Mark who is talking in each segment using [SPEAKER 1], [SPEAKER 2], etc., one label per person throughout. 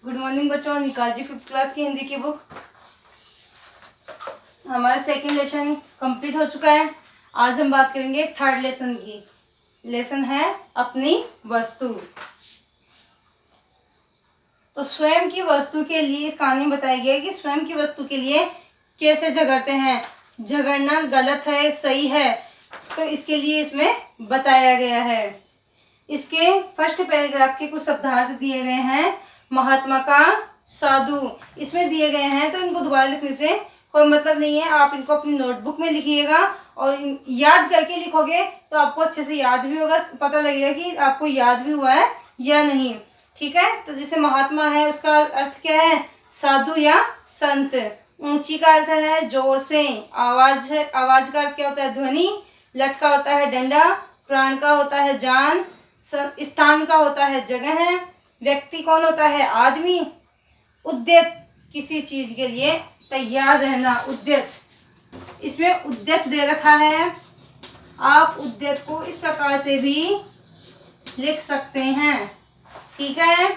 [SPEAKER 1] Good morning बच्चों। निकाल जी 5th class की हिंदी की बुक। हमारा सेकेंड लेसन कंप्लीट हो चुका है। आज हम बात करेंगे थर्ड लेसन की। लेसन है अपनी वस्तु। तो स्वयं की वस्तु के लिए इस कहानी में बताया गया है कि स्वयं की वस्तु के लिए कैसे झगड़ते हैं। झगड़ना गलत है सही है, तो इसके लिए इसमें बताया गया है। इसके फर्स्ट पैराग्राफ के कुछ शब्दार्थ दिए गए हैं। महात्मा का साधु इसमें दिए गए हैं, तो इनको दोबारा लिखने से कोई मतलब नहीं है। आप इनको अपनी नोटबुक में लिखिएगा और याद करके लिखोगे तो आपको अच्छे से याद भी होगा, पता लगेगा कि आपको याद भी हुआ है या नहीं। ठीक है, तो जैसे महात्मा है उसका अर्थ क्या है? साधु या संत। ऊंची का अर्थ है जोर से, आवाज है। आवाज का अर्थ क्या होता है? ध्वनि। लट का होता है डंडा। प्राण का होता है जान। स्थान का होता है जगह। व्यक्ति कौन होता है? आदमी। उद्यत किसी चीज के लिए तैयार रहना, उद्यत। इसमें उद्यत दे रखा है। आप उद्यत को इस प्रकार से भी लिख सकते हैं। ठीक है।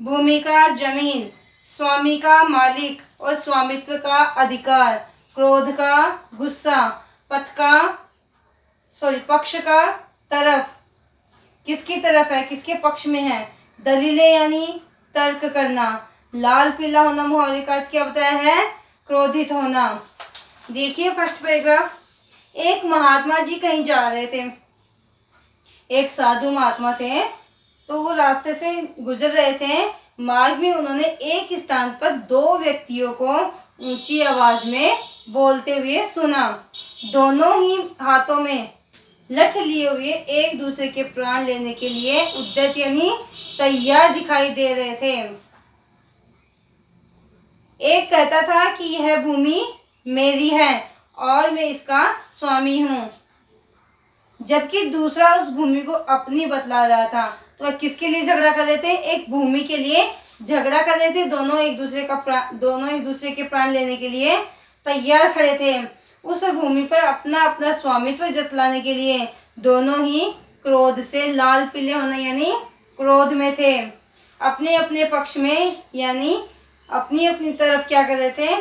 [SPEAKER 1] भूमि का जमीन, स्वामी का मालिक और स्वामित्व का अधिकार, क्रोध का गुस्सा, पक्ष का तरफ, किसकी तरफ है, किसके पक्ष में है। दलीलें यानी तर्क करना। लाल पीला होना मुहावरे का अर्थ क्या बताया है? क्रोधित होना। देखिए फर्स्ट पैराग्राफ। एक महात्मा जी कहीं जा रहे थे। एक साधु महात्मा थे, तो वो रास्ते से गुजर रहे थे। मार्ग में उन्होंने एक स्थान पर दो व्यक्तियों को ऊंची आवाज में बोलते हुए सुना। दोनों ही हाथों में लठ लिए हुए एक दूसरे के प्राण लेने के लिए उद्यत यानी तैयार दिखाई दे रहे थे। एक कहता था कि यह भूमि मेरी है और मैं इसका स्वामी हूँ, जबकि दूसरा उस भूमि को अपनी बतला रहा था। तो वह किसके लिए झगड़ा कर रहे थे? एक भूमि के लिए झगड़ा कर रहे थे। दोनों एक दूसरे के प्राण लेने के लिए तैयार खड़े थे। उस भूमि पर अपना अपना स्वामित्व जतलाने के लिए दोनों ही क्रोध से, लाल पीले होना यानी क्रोध में थे। अपने अपने पक्ष में यानी अपनी अपनी तरफ क्या कर रहे थे?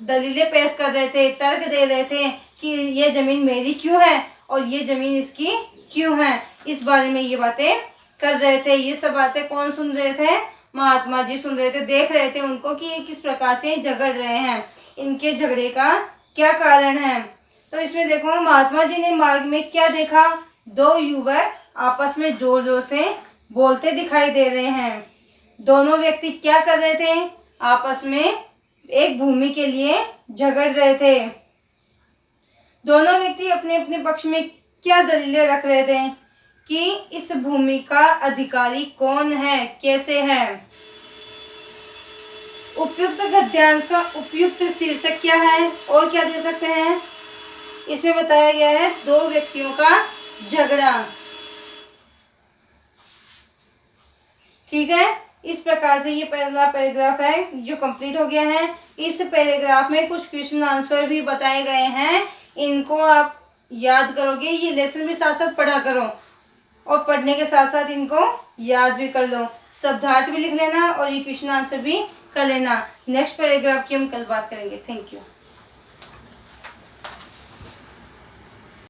[SPEAKER 1] दलीलें पेश कर रहे थे, तर्क दे रहे थे कि ये जमीन मेरी क्यों है और ये जमीन इसकी क्यों है। इस बारे में ये बातें कर रहे थे। ये सब बातें कौन सुन रहे थे? महात्मा जी सुन रहे थे, देख रहे थे उनको कि ये किस प्रकार से झगड़ रहे हैं, इनके झगड़े का क्या कारण है। तो इसमें देखो महात्मा जी ने मार्ग में क्या देखा? दो युवक आपस में जोर जोर से बोलते दिखाई दे रहे हैं। दोनों व्यक्ति क्या कर रहे थे? आपस में एक भूमि के लिए झगड़ रहे थे। दोनों व्यक्ति अपने अपने पक्ष में क्या दलीलें रख रहे थे कि इस भूमि का अधिकारी कौन है, कैसे है। उपयुक्त गद्यांश का उपयुक्त शीर्षक क्या है और क्या दे सकते हैं? इसमें बताया गया है दो व्यक्तियों का झगड़ा। ठीक है, इस प्रकार से ये पहला पैराग्राफ है जो कंप्लीट हो गया है। इस पैराग्राफ में कुछ क्वेश्चन आंसर भी बताए गए हैं, इनको आप याद करोगे। ये लेसन भी साथ साथ पढ़ा करो और पढ़ने के साथ साथ इनको याद भी कर लो। शब्दार्थ भी लिख लेना और ये क्वेश्चन आंसर भी कर लेना। नेक्स्ट पैराग्राफ की हम कल बात करेंगे। Thank you.